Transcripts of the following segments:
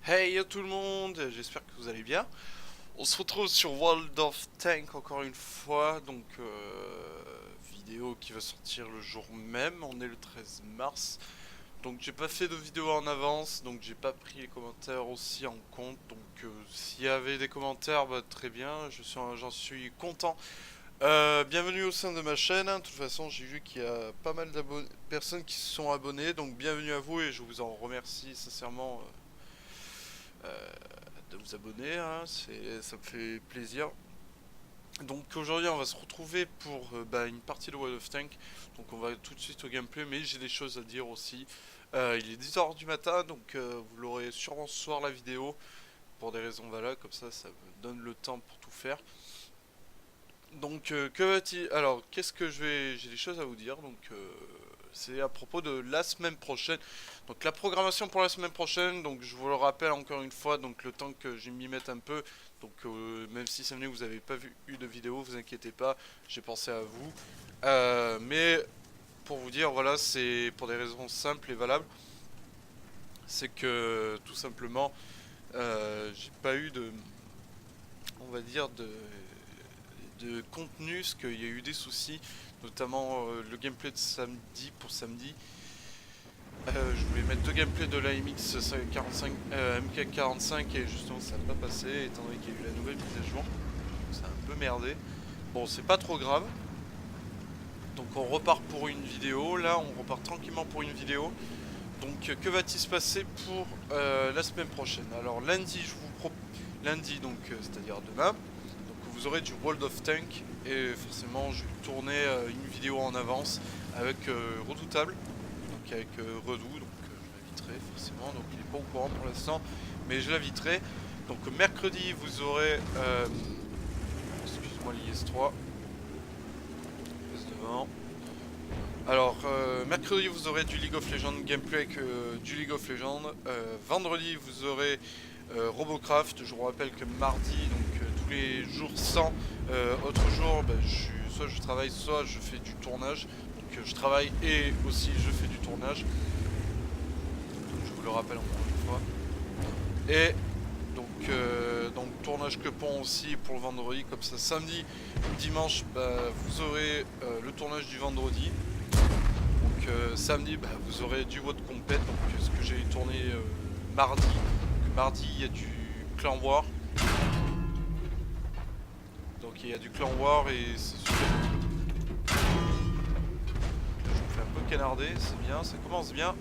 Hey tout le monde, j'espère que vous allez bien. On se retrouve sur World of Tank encore une fois, donc vidéo qui va sortir le jour même, on est le 13 mars. Donc j'ai pas fait de vidéo en avance, donc j'ai pas pris les commentaires aussi en compte. Donc s'il y avait des commentaires, bah, très bien, j'en suis content. Bienvenue au sein de ma chaîne, hein. De toute façon j'ai vu qu'il y a pas mal de personnes qui se sont abonnées, donc bienvenue à vous et je vous en remercie sincèrement. Euh, de vous abonner, hein, ça me fait plaisir. Donc aujourd'hui on va se retrouver pour une partie de World of Tank. Donc on va tout de suite au gameplay, mais j'ai des choses à dire aussi. Il est 10h du matin, donc vous l'aurez sûrement ce soir la vidéo. Pour des raisons voilà, comme ça me donne le temps pour tout faire. Donc que va-t-il. Alors qu'est-ce que je vais. J'ai des choses à vous dire, donc c'est à propos de la semaine prochaine. Donc la programmation pour la semaine prochaine, donc je vous le rappelle encore une fois, donc le temps que je m'y mette un peu, donc même si ça venait que vous n'avez pas eu de vidéo, vous inquiétez pas, j'ai pensé à vous. Mais pour vous dire, voilà, c'est pour des raisons simples et valables, c'est que tout simplement, j'ai pas eu de, on va dire, de contenu, parce qu'il y a eu des soucis, notamment le gameplay de samedi pour samedi. Je voulais mettre deux gameplays de la MX45, MK45 et justement ça n'a pas passé étant donné qu'il y a eu la nouvelle mise à jour. Donc ça a un peu merdé. Bon, c'est pas trop grave. Donc on repart pour une vidéo. Là, on repart tranquillement pour une vidéo. Donc que va-t-il se passer pour la semaine prochaine? Alors lundi, je vous propose lundi, donc c'est-à-dire demain. Donc vous aurez du World of Tank et forcément je vais tourner une vidéo en avance avec Redoutable, donc avec Redou, donc je l'inviterai forcément, donc il est pas au courant pour l'instant, mais je l'inviterai. Donc mercredi vous aurez, excuse-moi l'IS3, passe devant. Alors mercredi vous aurez du League of Legends gameplay avec du League of Legends. Vendredi vous aurez Robocraft. Je vous rappelle que mardi, donc tous les jours sans autre jour, soit je travaille, soit je fais du tournage. Donc je travaille et aussi je fais du tournage. Donc, je vous le rappelle encore une fois. Et donc tournage que pont aussi pour le vendredi, comme ça samedi ou dimanche vous aurez le tournage du vendredi. Donc samedi vous aurez du WOD complet, donc ce que j'ai tourné mardi. Donc, mardi il y a du Clan War. Donc il y a du Clan War et c'est super. Là, je me fais un peu canarder, c'est bien, ça commence bien.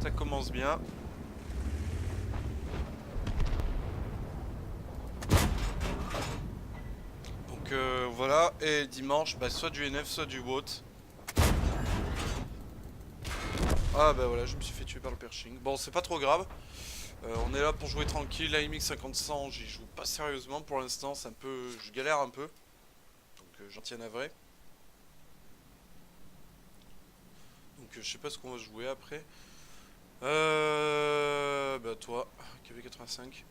Ça commence bien. Donc voilà, et dimanche, soit du NF, soit du WOT. Ah bah voilà, je me suis fait tuer par le pershing. Bon, c'est pas trop grave. On est là pour jouer tranquille. La MX 50-100, j'y joue pas sérieusement pour l'instant. C'est un peu, je galère un peu. Donc j'en tiens à vrai. Donc je sais pas ce qu'on va jouer après. Toi, KV85.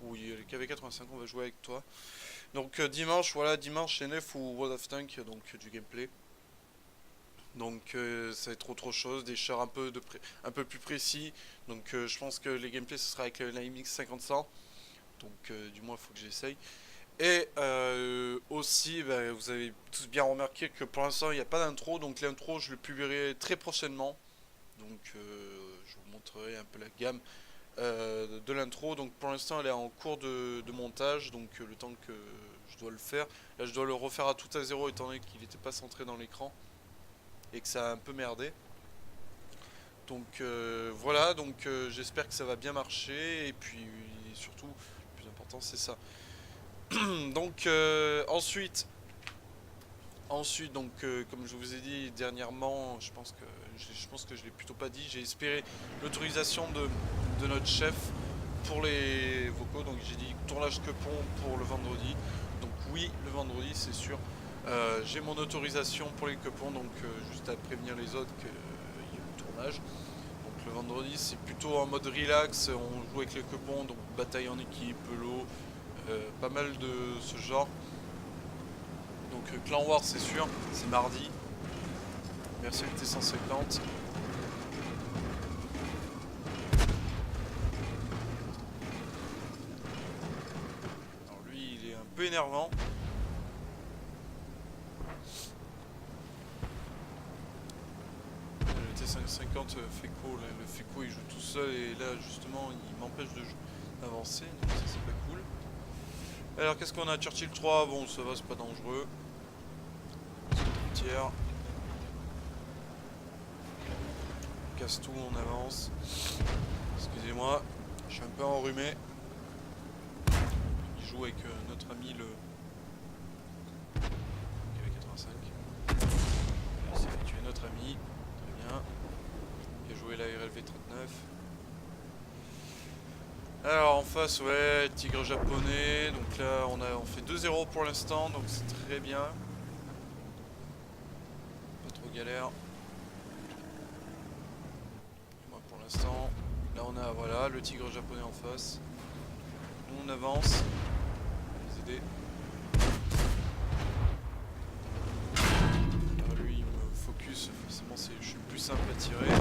Oui, les KV85, on va jouer avec toi. Donc dimanche, voilà, dimanche NF ou World of Tank, donc du gameplay. Donc ça va être autre chose, des chars un peu plus précis. Donc je pense que les gameplays ce sera avec la MX 50-100. Donc du moins il faut que j'essaye. Et aussi, vous avez tous bien remarqué que pour l'instant il n'y a pas d'intro. Donc l'intro je le publierai très prochainement. Donc je vous montrerai un peu la gamme de l'intro. Donc pour l'instant elle est en cours de montage. Donc le temps que je dois le faire. Là je dois le refaire à tout à zéro étant donné qu'il n'était pas centré dans l'écran et que ça a un peu merdé. Donc voilà, donc j'espère que ça va bien marcher et puis surtout le plus important c'est ça. Donc ensuite donc comme je vous ai dit dernièrement, je pense que je l'ai plutôt pas dit, j'ai espéré l'autorisation de notre chef pour les vocaux, donc j'ai dit tournage que pont pour le vendredi. Donc oui, le vendredi c'est sûr. J'ai mon autorisation pour les quepons, donc juste à prévenir les autres qu'il y a le tournage. Donc le vendredi c'est plutôt en mode relax, on joue avec les quepons, donc bataille en équipe, lot, pas mal de ce genre. Donc Clan War c'est sûr, c'est mardi. Merci le T150. Alors lui, il est un peu énervant. Le T550 Feco, là, le Feco il joue tout seul et là justement il m'empêche d'avancer, donc ça c'est pas cool. Alors qu'est-ce qu'on a? Churchill 3, bon ça va, c'est pas dangereux. Tiers. On casse tout, on avance. Excusez-moi, je suis un peu enrhumé. Il joue avec notre ami le KV85. Il s'est fait tuer notre ami, très bien. Il a joué la RLV 39. Alors en face, ouais, tigre japonais. Donc là on fait 2-0 pour l'instant, donc c'est très bien. Pas trop galère. Moi pour l'instant. Là on a voilà le tigre japonais en face. Nous on avance. Les aider. Alors lui il me focus, forcément je suis le plus simple à tirer.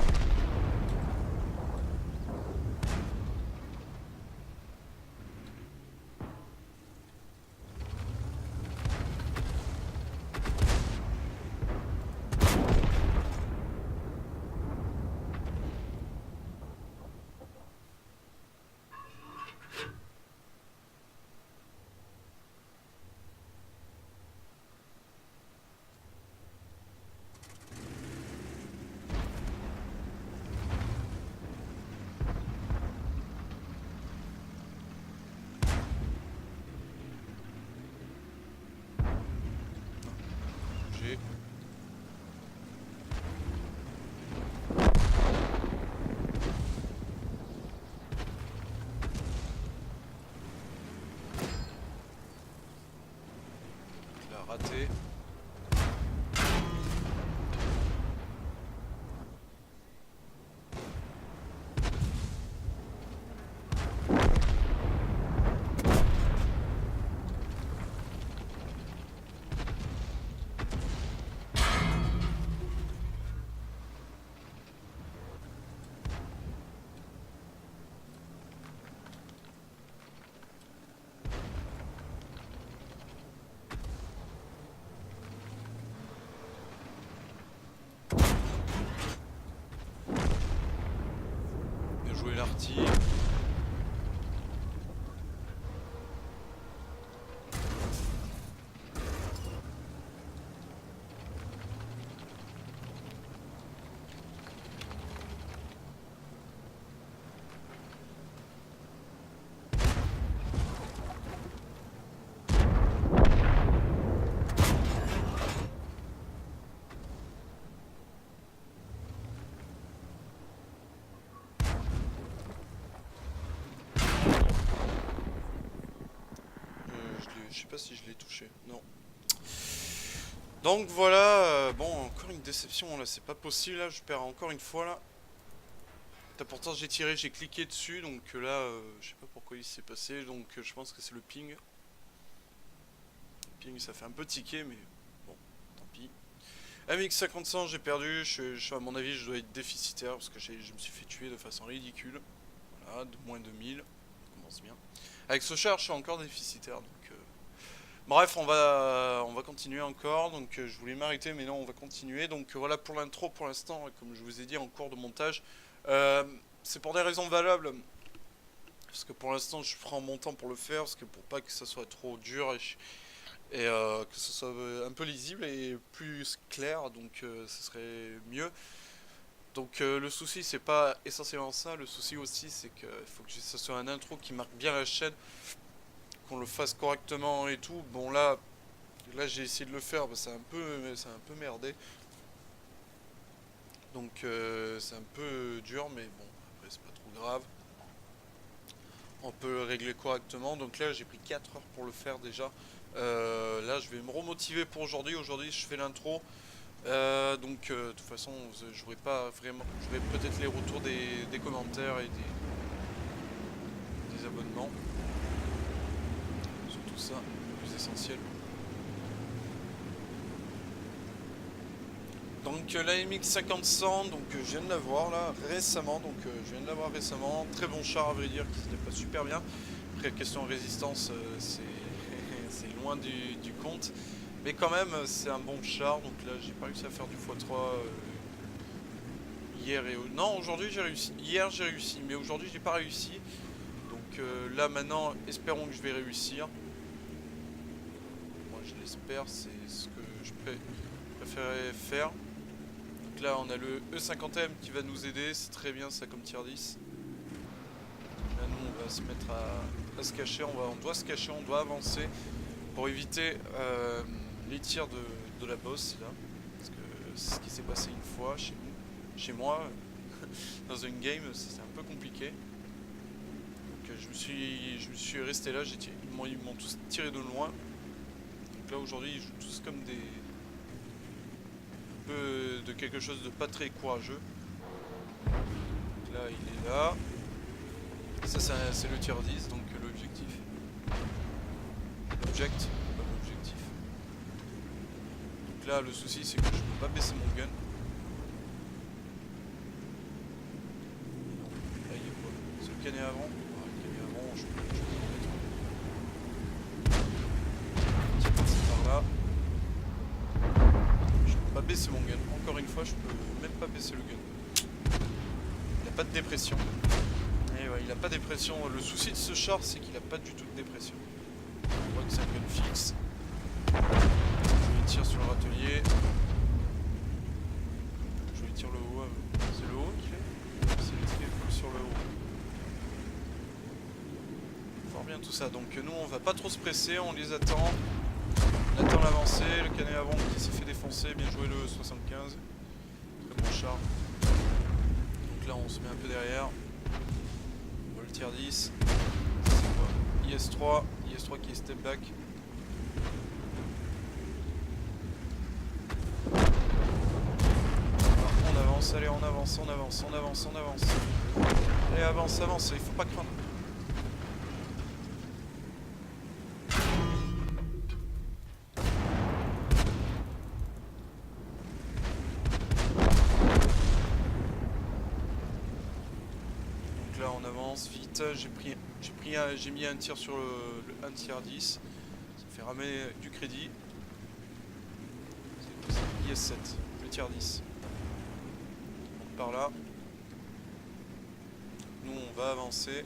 Raté. Jouer l'arty. Je sais pas si je l'ai touché, non. Donc voilà, bon, encore une déception là, c'est pas possible là, je perds encore une fois là. Pourtant j'ai tiré, j'ai cliqué dessus, donc là, je sais pas pourquoi il s'est passé, donc je pense que c'est le ping. Le ping ça fait un peu tiquer, mais bon, tant pis. MX50 j'ai perdu, à mon avis je dois être déficitaire, parce que je me suis fait tuer de façon ridicule. Voilà, de moins de 1000, ça commence bien. Avec ce char je suis encore déficitaire, donc... Bref, on va continuer encore, donc je voulais m'arrêter, mais non, on va continuer. Donc voilà pour l'intro pour l'instant, comme je vous ai dit en cours de montage. C'est pour des raisons valables, parce que pour l'instant je prends mon temps pour le faire, parce que pour pas que ça soit trop dur et que ce soit un peu lisible et plus clair, donc ce serait mieux. Donc le souci c'est pas essentiellement ça, le souci aussi c'est qu'il faut que ce soit un intro qui marque bien la chaîne, qu'on le fasse correctement et tout. Bon là j'ai essayé de le faire, c'est un peu merdé. Donc c'est un peu dur, mais bon après c'est pas trop grave. On peut le régler correctement. Donc là j'ai pris 4 heures pour le faire déjà. Là je vais me remotiver pour aujourd'hui. Aujourd'hui je fais l'intro. Donc de toute façon j'aurai pas vraiment. J'aurai peut-être les retours des commentaires et des abonnements. Surtout ça, le plus essentiel. Donc la MX-50-100, donc je viens de la voir là récemment, très bon char à vrai dire, qui se déplace super bien. Après question résistance, c'est loin du compte, mais quand même c'est un bon char. Donc là j'ai pas réussi à faire du x3 hier et non, aujourd'hui j'ai réussi. Hier j'ai réussi, mais aujourd'hui j'ai pas réussi. Donc là maintenant espérons que je vais réussir. Moi je l'espère, c'est ce que je préférerais faire. Donc là on a le E50M qui va nous aider, c'est très bien ça comme tier 10. Là nous on va se mettre à se cacher, on doit se cacher, on doit avancer pour éviter les tirs de la boss là. Parce que c'est ce qui s'est passé une fois chez moi, dans une game, c'est un peu compliqué. Donc je me suis resté là, ils m'ont tous tiré de loin. Donc là aujourd'hui ils jouent tous comme des... de quelque chose de pas très courageux. Donc là il est là. Ça c'est le tier 10, donc l'objectif. Pas l'objectif. Donc là le souci c'est que je peux pas baisser mon gun. Là il y a quoi? C'est le canet avant. Ah, le canet avant, je peux le mettre. Tiens, c'est par là. Je peux pas baisser mon gun. Encore une fois, je peux même pas baisser le gun. Il n'a pas de dépression. Et ouais, il a pas de dépression. Le souci de ce char, c'est qu'il a pas du tout de dépression. On voit que c'est un gun fixe. Je lui tire sur le râtelier. Je lui tire le haut. C'est le haut qu'il est? C'est le tir sur le haut. Fort bien tout ça. Donc nous, on va pas trop se presser. On les attend. On attend l'avancée. Le canet avant qui s'est fait défoncer. Bien joué le 75. Très bon char. Donc là, on se met un peu derrière. Le tier 10, c'est quoi? IS3 qui est step back. Alors, on avance, allez on avance. Allez avance, il faut pas craindre. Vite, j'ai mis un tir sur le 1 tier 10, ça fait ramer du crédit. C'est IS7, le tier 10. Donc par là, nous on va avancer.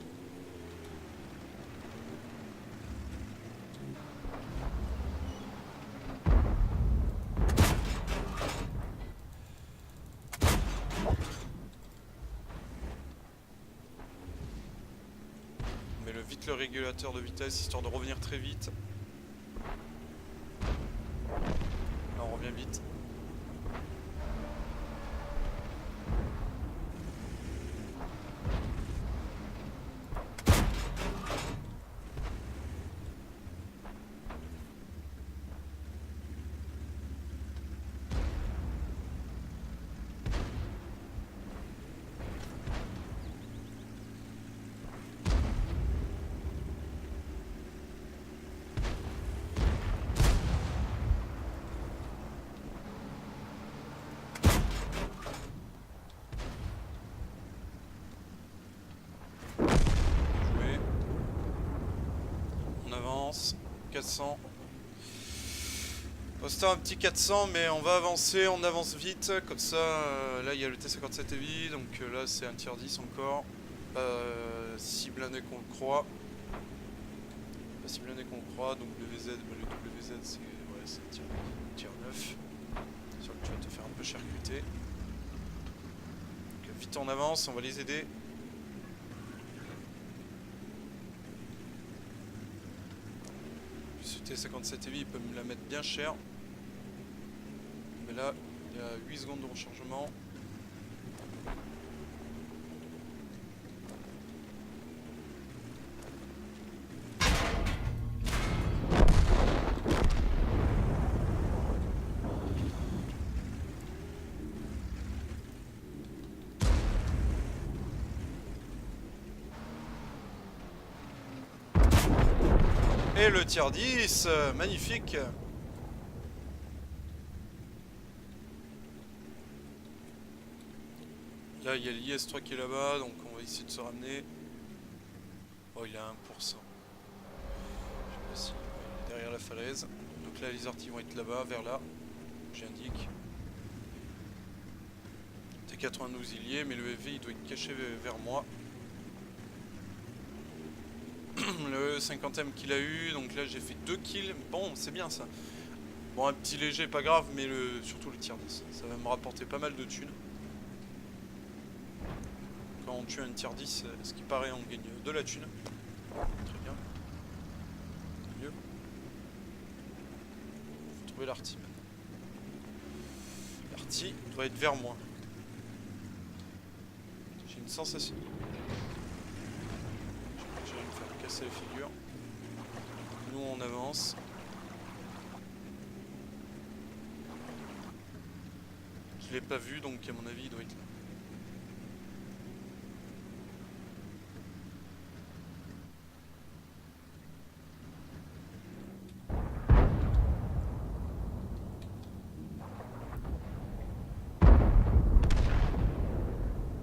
Vite le régulateur de vitesse histoire de revenir très vite. Là on revient vite. On avance. 400. C'était un petit 400, mais on va avancer, on avance vite. Comme ça, là il y a le T57 Heavy, donc là c'est un tier 10 encore. Pas si blindé qu'on le croit. Pas si blindé qu'on le croit. Donc WZ, le WZ c'est ouais, tier 9. Sur que tu vas te faire un peu charcuter. Donc vite on avance, on va les aider. Ce T57 Heavy il peut me la mettre bien cher. Mais là il y a 8 secondes de rechargement. Et le tier 10, magnifique. Là, il y a l'IS-3 qui est là-bas, donc on va essayer de se ramener. Oh, il a 1%. Je sais pas si... il est derrière la falaise. Donc là, les artilleries vont être là-bas, vers là. J'indique. T92 il y est, mais le FV il doit être caché vers moi. Le 50ème qu'il a eu, donc là j'ai fait 2 kills. Bon, c'est bien ça. Bon, un petit léger, pas grave, mais surtout le tier 10. Ça va me rapporter pas mal de thunes. Quand on tue un tier 10, ce qui paraît, on gagne de la thune. Très bien. Mieux. Faut trouver l'arty maintenant. L'arty doit être vers moi. J'ai une sensation. Je vais me faire casser la figure. Nous on avance. Je l'ai pas vu, donc à mon avis il doit être là.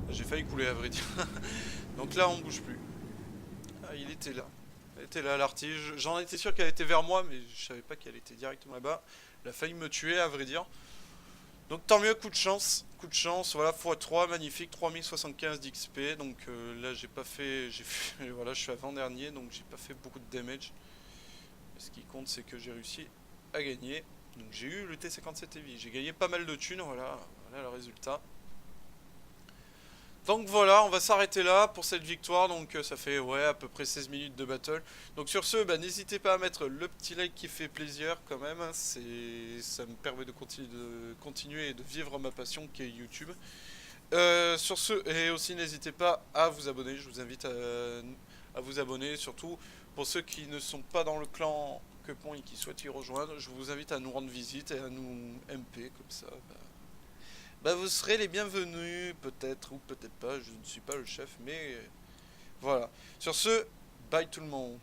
J'ai failli couler à vrai dire. Donc là on bouge plus. Ah, il était là. Elle était là l'arty. J'en étais sûr qu'elle était vers moi, mais je savais pas qu'elle était directement là-bas. Elle a failli me tuer à vrai dire. Donc tant mieux, coup de chance, voilà, x3, magnifique, 3075 d'XP, donc là j'ai pas fait, voilà, je suis avant-dernier, donc j'ai pas fait beaucoup de damage. Ce qui compte c'est que j'ai réussi à gagner, donc j'ai eu le T57 Heavy, j'ai gagné pas mal de thunes, voilà le résultat. Donc voilà, on va s'arrêter là pour cette victoire, donc ça fait ouais à peu près 16 minutes de battle. Donc sur ce, bah, n'hésitez pas à mettre le petit like qui fait plaisir quand même, ça me permet de continuer et de vivre ma passion qui est YouTube. Sur ce, et aussi n'hésitez pas à vous abonner, je vous invite à vous abonner, surtout pour ceux qui ne sont pas dans le clan Quepon et qui souhaitent y rejoindre, je vous invite à nous rendre visite et à nous MP, comme ça, bah vous serez les bienvenus, peut-être ou peut-être pas, je ne suis pas le chef, mais voilà. Sur ce, bye tout le monde.